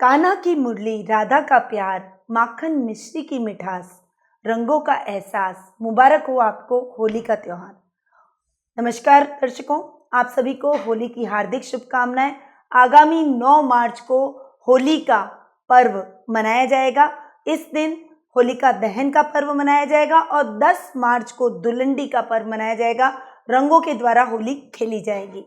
कान्हा की मुरली, राधा का प्यार, माखन मिश्री की मिठास, रंगों का एहसास, मुबारक हो आपको होली का त्योहार। नमस्कार दर्शकों, आप सभी को होली की हार्दिक शुभकामनाएं। आगामी 9 मार्च को होली का पर्व मनाया जाएगा। इस दिन होलिका दहन का पर्व मनाया जाएगा और 10 मार्च को धुलंडी का पर्व मनाया जाएगा। रंगों के द्वारा होली खेली जाएगी।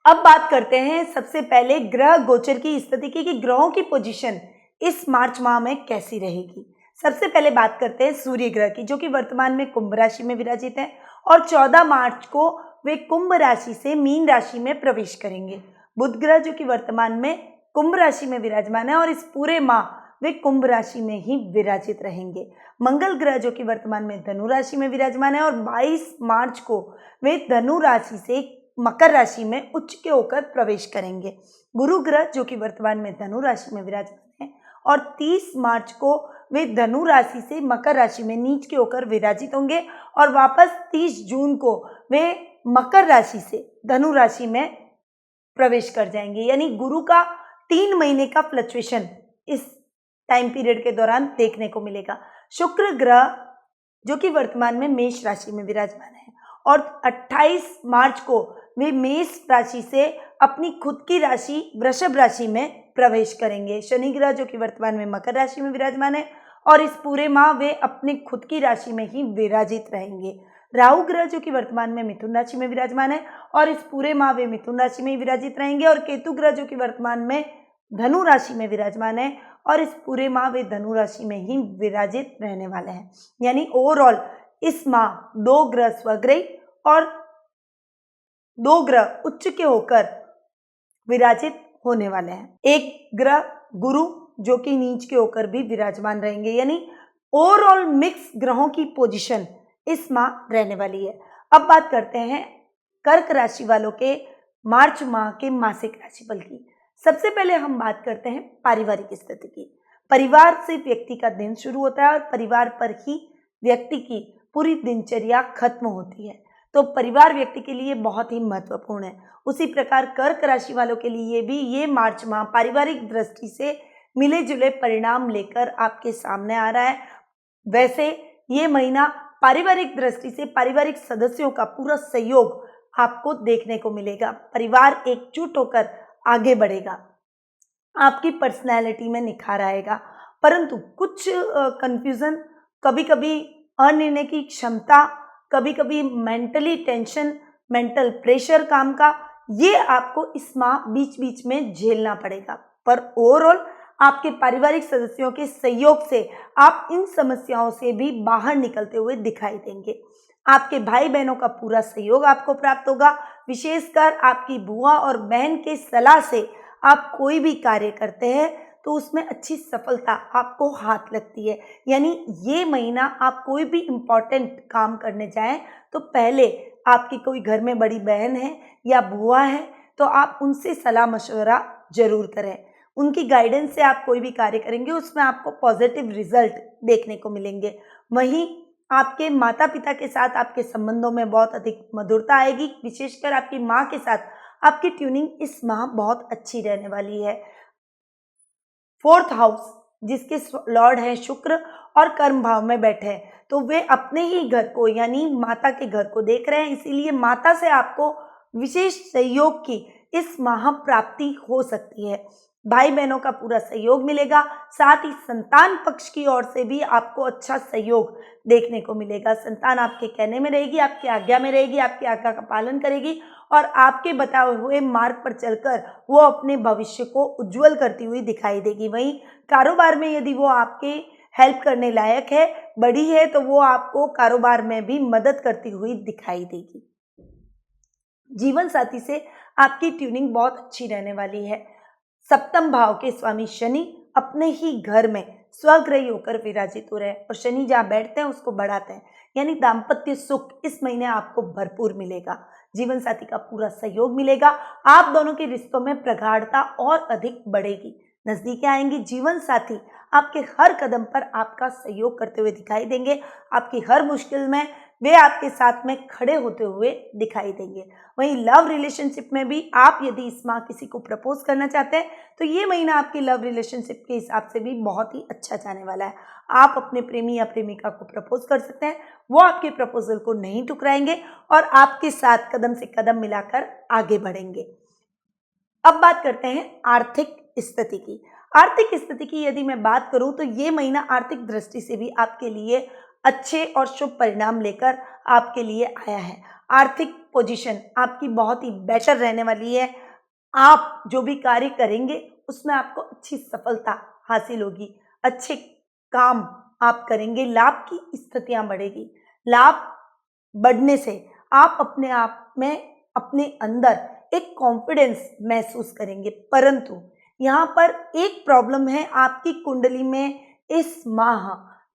अब बात करते हैं सबसे पहले ग्रह गोचर की स्थिति की कि ग्रहों की पोजीशन इस मार्च माह में कैसी रहेगी। सबसे पहले बात करते हैं सूर्य ग्रह की, जो कि वर्तमान में कुंभ राशि में विराजित है और 14 मार्च को वे कुंभ राशि से मीन राशि में प्रवेश करेंगे। बुध ग्रह जो कि वर्तमान में कुंभ राशि में विराजमान है और इस पूरे माह वे कुंभ राशि में ही विराजित रहेंगे। मंगल ग्रह जो कि वर्तमान में धनु राशि में विराजमान है और 22 मार्च को वे धनु राशि से मकर राशि में उच्च के होकर प्रवेश करेंगे। गुरु ग्रह जो कि वर्तमान में धनु राशि में विराजमान है और 30 मार्च को वे धनु राशि से मकर राशि में नीच के होकर विराजित होंगे और वापस 30 जून को वे मकर राशि से धनु राशि में प्रवेश कर जाएंगे। यानी गुरु का 3 महीने का फ्लक्चुएशन इस टाइम पीरियड के दौरान देखने को मिलेगा। शुक्र ग्रह जो कि वर्तमान में मेष राशि में विराजमान है और 28 मार्च को वे मेष राशि से अपनी खुद की राशि वृषभ राशि में प्रवेश करेंगे। शनि ग्रह जो कि वर्तमान में मकर राशि में विराजमान है और इस पूरे माह वे अपनी खुद की राशि में ही विराजित रहेंगे। राहु ग्रह जो कि वर्तमान में मिथुन राशि में विराजमान है और इस पूरे माह वे मिथुन राशि में ही विराजित रहेंगे और केतु ग्रह जो कि वर्तमान में धनु राशि में विराजमान है और इस पूरे माह वे धनु राशि में ही विराजित रहने वाले हैं। यानी ओवरऑल इस माह 2 ग्रह स्वग्रही और 2 ग्रह उच्च के होकर विराजित होने वाले हैं। एक ग्रह गुरु जो कि नीच के होकर भी विराजमान रहेंगे। यानी ओवरऑल मिक्स ग्रहों की पोजीशन इस माह रहने वाली है। अब बात करते हैं कर्क राशि वालों के मार्च माह के मासिक राशिफल की। सबसे पहले हम बात करते हैं पारिवारिक स्थिति की। परिवार से व्यक्ति का दिन शुरू होता है और परिवार पर ही व्यक्ति की पूरी दिनचर्या खत्म होती है, तो परिवार व्यक्ति के लिए बहुत ही महत्वपूर्ण है। उसी प्रकार कर्क राशि वालों के लिए भी ये मार्च माह पारिवारिक दृष्टि से मिले जुले परिणाम लेकर आपके सामने आ रहा है। वैसे ये महीना पारिवारिक दृष्टि से पारिवारिक सदस्यों का पूरा सहयोग आपको देखने को मिलेगा। परिवार एकजुट होकर आगे बढ़ेगा, आपकी पर्सनैलिटी में निखार आएगा। परंतु कुछ कंफ्यूजन, कभी कभी अनिर्णय की क्षमता, कभी कभी मेंटली टेंशन, मेंटल प्रेशर काम का, ये आपको इस माह बीच बीच में झेलना पड़ेगा। पर ओवरऑल आपके पारिवारिक सदस्यों के सहयोग से आप इन समस्याओं से भी बाहर निकलते हुए दिखाई देंगे। आपके भाई बहनों का पूरा सहयोग आपको प्राप्त होगा। विशेषकर आपकी बुआ और बहन के सलाह से आप कोई भी कार्य करते हैं तो उसमें अच्छी सफलता आपको हाथ लगती है। यानी ये महीना आप कोई भी इम्पॉर्टेंट काम करने जाएं तो पहले आपकी कोई घर में बड़ी बहन है या बुआ है तो आप उनसे सलाह मशवरा जरूर करें। उनकी गाइडेंस से आप कोई भी कार्य करेंगे उसमें आपको पॉजिटिव रिजल्ट देखने को मिलेंगे। वहीं आपके माता पिता के साथ आपके संबंधों में बहुत अधिक मधुरता आएगी। विशेषकर आपकी माँ के साथ आपकी ट्यूनिंग इस माह बहुत अच्छी रहने वाली है। 4th हाउस जिसके लॉर्ड हैं शुक्र और कर्म भाव में बैठे हैं, तो वे अपने ही घर को यानी माता के घर को देख रहे हैं, इसीलिए माता से आपको विशेष सहयोग की इस माह प्राप्ति हो सकती है। भाई बहनों का पूरा सहयोग मिलेगा, साथ ही संतान पक्ष की ओर से भी आपको अच्छा सहयोग देखने को मिलेगा। संतान आपके कहने में रहेगी, आपकी आज्ञा में रहेगी, आपकी आज्ञा का पालन करेगी और आपके बताए हुए मार्ग पर चलकर वो अपने भविष्य को उज्जवल करती हुई दिखाई देगी। वहीं कारोबार में यदि वो आपके हेल्प करने लायक है, बड़ी है, तो वो आपको कारोबार में भी मदद करती हुई दिखाई देगी। जीवन साथी से आपकी ट्यूनिंग बहुत अच्छी रहने वाली है। 7th भाव के स्वामी शनि अपने ही घर में स्वग्रही होकर विराजित हो रहे हैं और शनि जहाँ बैठते हैं उसको बढ़ाते हैं। यानी दाम्पत्य सुख इस महीने आपको भरपूर मिलेगा। जीवन साथी का पूरा सहयोग मिलेगा। आप दोनों के रिश्तों में प्रगाढ़ता और अधिक बढ़ेगी, नजदीकें आएंगी। जीवन साथी आपके हर कदम पर आपका सहयोग करते हुए दिखाई देंगे। आपकी हर मुश्किल में वे आपके साथ में खड़े होते हुए दिखाई देंगे। वहीं लव रिलेशनशिप में भी आप यदि इस माह किसी को प्रपोज करना चाहते हैं तो ये महीना आपकी लव रिलेशनशिप के हिसाब से भी बहुत ही अच्छा जाने वाला है। आप अपने प्रेमी या प्रेमिका को प्रपोज कर सकते हैं, वो आपके प्रपोजल को नहीं ठुकराएंगे और आपके साथ कदम से कदम मिलाकर आगे बढ़ेंगे। अब बात करते हैं आर्थिक स्थिति की। आर्थिक स्थिति की यदि मैं बात करूं तो ये महीना आर्थिक दृष्टि से भी आपके लिए अच्छे और शुभ परिणाम लेकर आपके लिए आया है। आर्थिक पोजीशन आपकी बहुत ही बेटर रहने वाली है। आप जो भी कार्य करेंगे उसमें आपको अच्छी सफलता हासिल होगी, अच्छे काम आप करेंगे, लाभ की स्थितियां बढ़ेगी। लाभ बढ़ने से आप अपने आप में, अपने अंदर एक कॉन्फिडेंस महसूस करेंगे। परंतु यहाँ पर एक प्रॉब्लम है, आपकी कुंडली में इस माह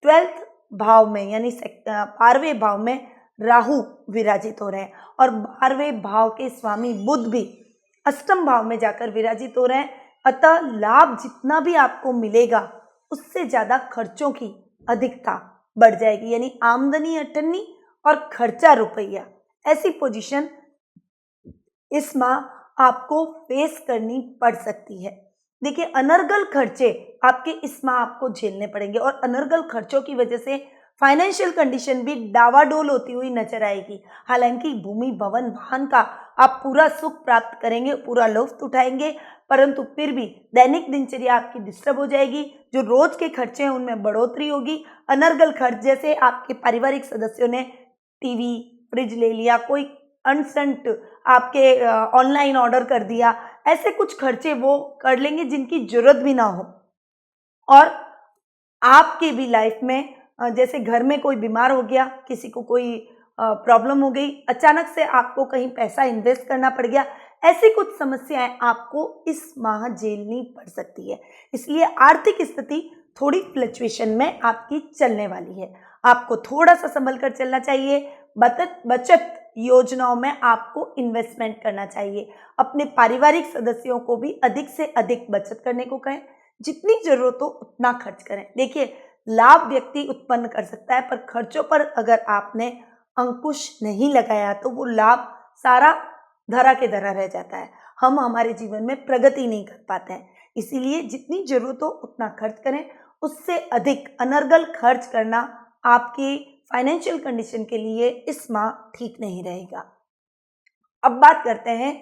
12th भाव में यानी 12वें भाव में राहु विराजित हो रहे हैं और 12वें भाव के स्वामी बुध भी अष्टम भाव में जाकर विराजित हो रहे हैं। अतः लाभ जितना भी आपको मिलेगा उससे ज़्यादा खर्चों की अधिकता बढ़ जाएगी, यानी आमदनी अठन्नी और खर्चा रुपया। ऐसी पोजीशन इस माह आपको फेस करनी पड़ सकती है। देखिए, अनर्गल खर्चे आपके इस माह आपको झेलने पड़ेंगे और अनर्गल खर्चों की वजह से फाइनेंशियल कंडीशन भी डावाडोल होती हुई नजर आएगी। हालांकि भूमि, भवन, वाहन का आप पूरा सुख प्राप्त करेंगे, पूरा लुत्फ उठाएंगे, परंतु फिर भी दैनिक दिनचर्या आपकी डिस्टर्ब हो जाएगी। जो रोज के खर्चे हैं उनमें बढ़ोतरी होगी। अनर्गल खर्च जैसे आपके पारिवारिक सदस्यों ने टीवी, फ्रिज ले लिया, कोई अनसंट आपके ऑनलाइन ऑर्डर कर दिया, ऐसे कुछ खर्चे वो कर लेंगे जिनकी जरूरत भी ना हो। और आपकी भी लाइफ में जैसे घर में कोई बीमार हो गया, किसी को कोई प्रॉब्लम हो गई, अचानक से आपको कहीं पैसा इन्वेस्ट करना पड़ गया, ऐसी कुछ समस्याएं आपको इस माह झेलनी पड़ सकती है। इसलिए आर्थिक स्थिति थोड़ी फ्लक्चुएशन में आपकी चलने वाली है। आपको थोड़ा सा संभल कर चलना चाहिए। बचत योजनाओं में आपको इन्वेस्टमेंट करना चाहिए। अपने पारिवारिक सदस्यों को भी अधिक से अधिक बचत करने को कहें, जितनी जरूरत हो उतना खर्च करें। देखिए, लाभ व्यक्ति उत्पन्न कर सकता है, पर खर्चों पर अगर आपने अंकुश नहीं लगाया तो वो लाभ सारा धरा के धरा रह जाता है। हम हमारे जीवन में प्रगति नहीं कर पाते हैं। इसीलिए जितनी जरूरत हो उतना खर्च करें, उससे अधिक अनर्गल खर्च करना आपकी फाइनेंशियल कंडीशन के लिए इस माह ठीक नहीं रहेगा। अब बात करते हैं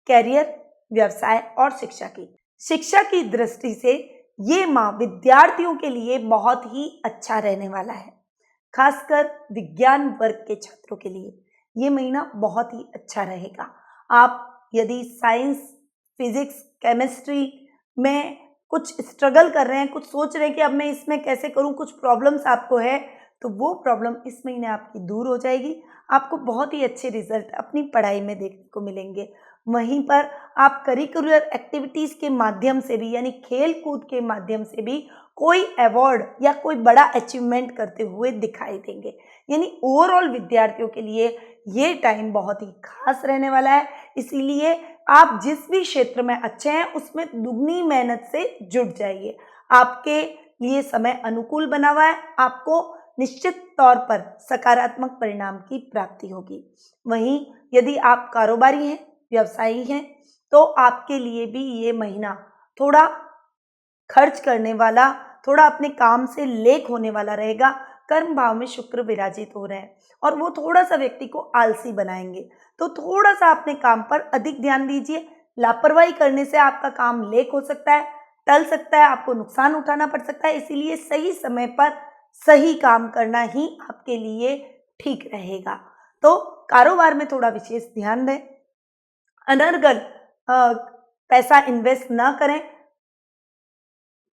कैरियर, व्यवसाय और शिक्षा की। शिक्षा की दृष्टि से ये माह विद्यार्थियों के लिए बहुत ही अच्छा रहने वाला है। खासकर विज्ञान वर्ग के छात्रों के लिए ये महीना बहुत ही अच्छा रहेगा। आप यदि साइंस, फिजिक्स, केमिस्ट्री में कुछ स्ट्रगल कर रहे हैं, कुछ सोच रहे हैं कि अब मैं इसमें कैसे करूं, कुछ प्रॉब्लम्स आपको है, तो वो प्रॉब्लम इस महीने आपकी दूर हो जाएगी। आपको बहुत ही अच्छे रिजल्ट अपनी पढ़ाई में देखने को मिलेंगे। वहीं पर आप करिकुलर एक्टिविटीज़ के माध्यम से भी, यानी खेल कूद के माध्यम से भी कोई अवार्ड या कोई बड़ा अचीवमेंट करते हुए दिखाई देंगे। यानी ओवरऑल विद्यार्थियों के लिए ये टाइम बहुत ही खास रहने वाला है। इसीलिए आप जिस भी क्षेत्र में अच्छे हैं उसमें दुगनी मेहनत से जुट जाइए। आपके लिए समय अनुकूल बना हुआ है। आपको निश्चित तौर पर सकारात्मक परिणाम की प्राप्ति होगी। वहीं यदि आप कारोबारी हैं, व्यवसायी हैं, तो आपके लिए भी ये महीना थोड़ा खर्च करने वाला, थोड़ा अपने काम से लेख होने वाला रहेगा। कर्म भाव में शुक्र विराजित हो रहे हैं और वो थोड़ा सा व्यक्ति को आलसी बनाएंगे, तो थोड़ा सा अपने काम पर अधिक ध्यान दीजिए। लापरवाही करने से आपका काम लेख हो सकता है, टल सकता है, आपको नुकसान उठाना पड़ सकता है। इसीलिए सही समय पर सही काम करना ही आपके लिए ठीक रहेगा। तो कारोबार में थोड़ा विशेष ध्यान दें। अनर्गल पैसा इन्वेस्ट ना करें।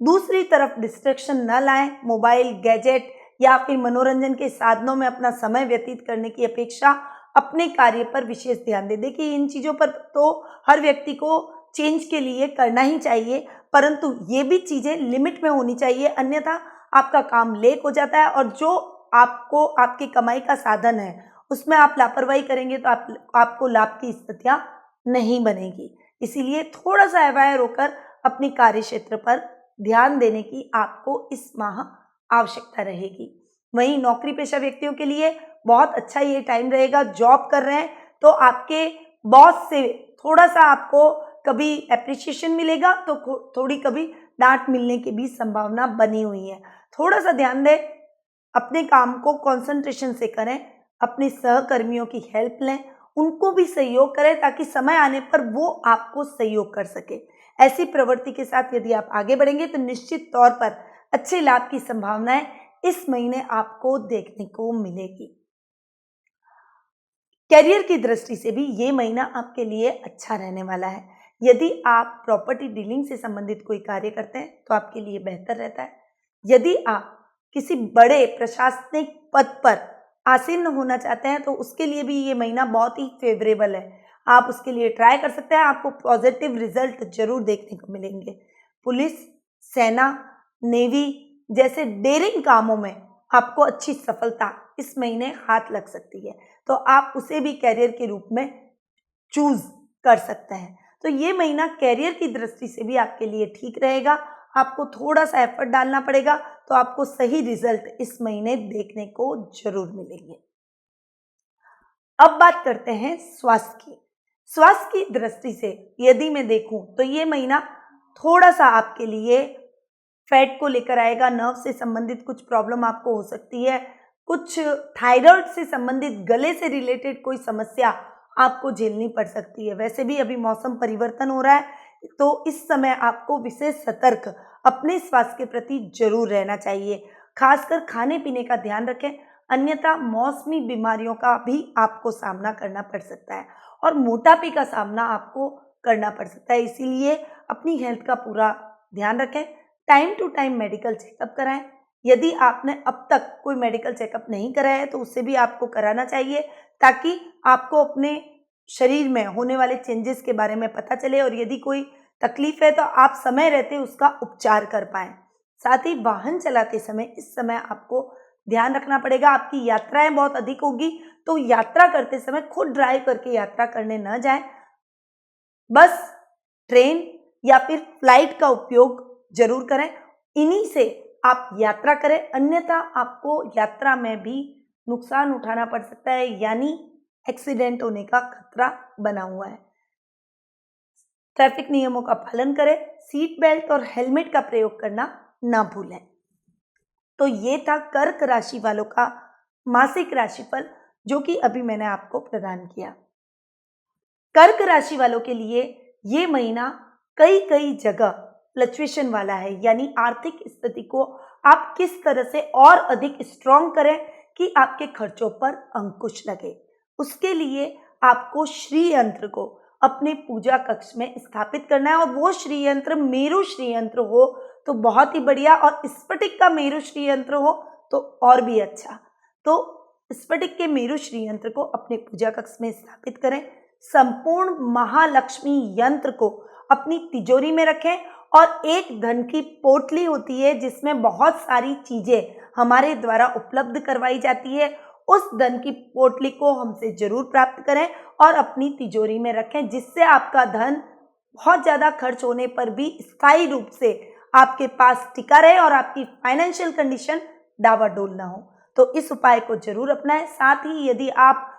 दूसरी तरफ डिस्ट्रैक्शन न लाएं। मोबाइल, गैजेट या फिर मनोरंजन के साधनों में अपना समय व्यतीत करने की अपेक्षा अपने कार्य पर विशेष ध्यान दें। देखिए, इन चीज़ों पर तो हर व्यक्ति को चेंज के लिए करना ही चाहिए, परंतु ये भी चीज़ें लिमिट में होनी चाहिए, अन्यथा आपका काम लेक हो जाता है और जो आपको आपकी कमाई का साधन है उसमें आप लापरवाही करेंगे तो आपको लाभ की स्थितियाँ नहीं बनेगी। इसीलिए थोड़ा सा अवेयर होकर अपने कार्य क्षेत्र पर ध्यान देने की आपको इस माह आवश्यकता रहेगी। वहीं नौकरी पेशा व्यक्तियों के लिए बहुत अच्छा ये टाइम रहेगा। जॉब कर रहे हैं तो आपके बॉस से थोड़ा सा आपको कभी एप्रिसिएशन मिलेगा तो थोड़ी कभी डांट मिलने की भी संभावना बनी हुई है। थोड़ा सा ध्यान दें, अपने काम को कंसंट्रेशन से करें, अपने सहकर्मियों की हेल्प लें, उनको भी सहयोग करें ताकि समय आने पर वो आपको सहयोग कर सके। ऐसी प्रवृत्ति के साथ यदि आप आगे बढ़ेंगे तो निश्चित तौर पर अच्छे लाभ की संभावनाएं इस महीने आपको देखने को मिलेगी। करियर की दृष्टि से भी ये महीना आपके लिए अच्छा रहने वाला है। यदि आप प्रॉपर्टी डीलिंग से संबंधित कोई कार्य करते हैं तो आपके लिए बेहतर रहता है। यदि आप किसी बड़े प्रशासनिक पद पर आसीन होना चाहते हैं तो उसके लिए भी ये महीना बहुत ही फेवरेबल है। आप उसके लिए ट्राई कर सकते हैं, आपको पॉजिटिव रिजल्ट जरूर देखने को मिलेंगे। पुलिस, सेना, नेवी जैसे डेयरिंग कामों में आपको अच्छी सफलता इस महीने हाथ लग सकती है, तो आप उसे भी कैरियर के रूप में चूज कर सकते हैं। तो ये महीना कैरियर की दृष्टि से भी आपके लिए ठीक रहेगा। आपको थोड़ा सा एफर्ट डालना पड़ेगा तो आपको सही रिजल्ट इस महीने देखने को जरूर मिलेंगे। अब बात करते हैं स्वास्थ्य की। स्वास्थ्य की दृष्टि से यदि मैं देखूं तो ये महीना थोड़ा सा आपके लिए फैट को लेकर आएगा। नर्व से संबंधित कुछ प्रॉब्लम आपको हो सकती है, कुछ थायराइड से संबंधित गले से रिलेटेड कोई समस्या आपको झेलनी पड़ सकती है। वैसे भी अभी मौसम परिवर्तन हो रहा है तो इस समय आपको विशेष सतर्क अपने स्वास्थ्य के प्रति जरूर रहना चाहिए। खासकर खाने पीने का ध्यान रखें, अन्यथा मौसमी बीमारियों का भी आपको सामना करना पड़ सकता है और मोटापे का सामना आपको करना पड़ सकता है। इसीलिए अपनी हेल्थ का पूरा ध्यान रखें, time to time medical checkup कराएं। यदि आपने अब तक कोई मेडिकल चेकअप नहीं कराया है तो उसे भी आपको कराना चाहिए ताकि आपको अपने शरीर में होने वाले चेंजेस के बारे में पता चले और यदि कोई तकलीफ है तो आप समय रहते उसका उपचार कर पाएं। साथ ही वाहन चलाते समय इस समय आपको ध्यान रखना पड़ेगा, आपकी यात्राएं बहुत अधिक होगी तो यात्रा करते समय खुद ड्राइव करके यात्रा करने न जाएं। बस, ट्रेन या फिर फ्लाइट का उपयोग जरूर करें। इन्हीं से आप यात्रा करें, अन्यथा आपको यात्रा में भी नुकसान उठाना पड़ सकता है, यानी एक्सीडेंट होने का खतरा बना हुआ है। ट्रैफिक नियमों का पालन करें, सीट बेल्ट और हेलमेट का प्रयोग करना ना भूलें। तो ये था कर्क राशि वालों का मासिक राशिफल जो कि अभी मैंने आपको प्रदान किया। कर्क राशि वालों के लिए ये महीना कई जगह फ्लक्चुएशन वाला है, यानी आर्थिक स्थिति को आप किस तरह से और अधिक स्ट्रॉन्ग करें कि आपके खर्चों पर अंकुश लगे। उसके लिए आपको श्री यंत्र को अपने पूजा कक्ष में स्थापित करना है और वो श्री यंत्र मेरु श्री यंत्र हो तो बहुत ही बढ़िया, और स्फटिक का मेरु श्री यंत्र हो तो और भी अच्छा। तो स्फटिक के मेरु श्री यंत्र को अपने पूजा कक्ष में स्थापित करें। संपूर्ण महालक्ष्मी यंत्र को अपनी तिजोरी में रखें और एक धन की पोटली होती है जिसमें बहुत सारी चीजें हमारे द्वारा उपलब्ध करवाई जाती है, उस धन की पोटली को हमसे जरूर प्राप्त करें और अपनी तिजोरी में रखें, जिससे आपका धन बहुत ज्यादा खर्च होने पर भी स्थायी रूप से आपके पास टिका रहे और आपकी फाइनेंशियल कंडीशन डावाडोल ना हो। तो इस उपाय को जरूर अपनाएं। साथ ही यदि आप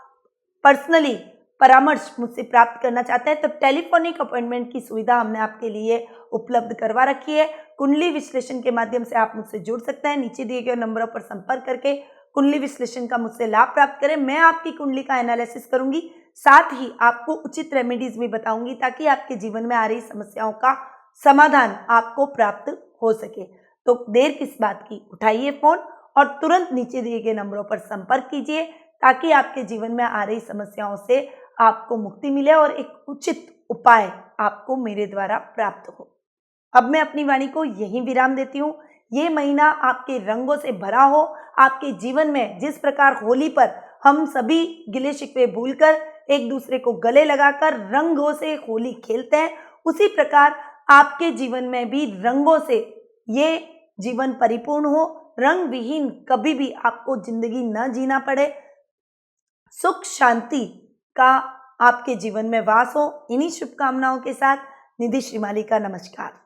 पर्सनली परामर्श मुझसे प्राप्त करना चाहते हैं तो टेलीफोनिक अपॉइंटमेंट की सुविधा हमने आपके लिए उपलब्ध करवा रखी है। कुंडली विश्लेषण के माध्यम से आप मुझसे जुड़ सकते हैं। नीचे दिए गए नंबरों पर संपर्क करके कुंडली विश्लेषण का मुझसे लाभ प्राप्त करें। मैं आपकी कुंडली का एनालिसिस करूंगी, साथ ही आपको उचित रेमेडीज भी बताऊंगी ताकि आपके जीवन में आ रही समस्याओं का समाधान आपको प्राप्त हो सके। तो देर किस बात की, उठाइए फोन और तुरंत नीचे दिए गए नंबरों पर संपर्क कीजिए ताकि आपके जीवन में आ रही समस्याओं से आपको मुक्ति मिले और एक उचित उपाय आपको मेरे द्वारा प्राप्त हो। अब मैं अपनी वाणी को यहीं विराम देती हूँ। ये महीना आपके रंगों से भरा हो। आपके जीवन में जिस प्रकार होली पर हम सभी गिले शिकवे भूलकर एक दूसरे को गले लगाकर रंगों से होली खेलते हैं, उसी प्रकार आपके जीवन में भी रंगों से ये जीवन परिपूर्ण हो। रंग विहीन कभी भी आपको जिंदगी न जीना पड़े। सुख शांति का आपके जीवन में वास हो। इन्हीं शुभकामनाओं के साथ निधि श्रीमाली का नमस्कार।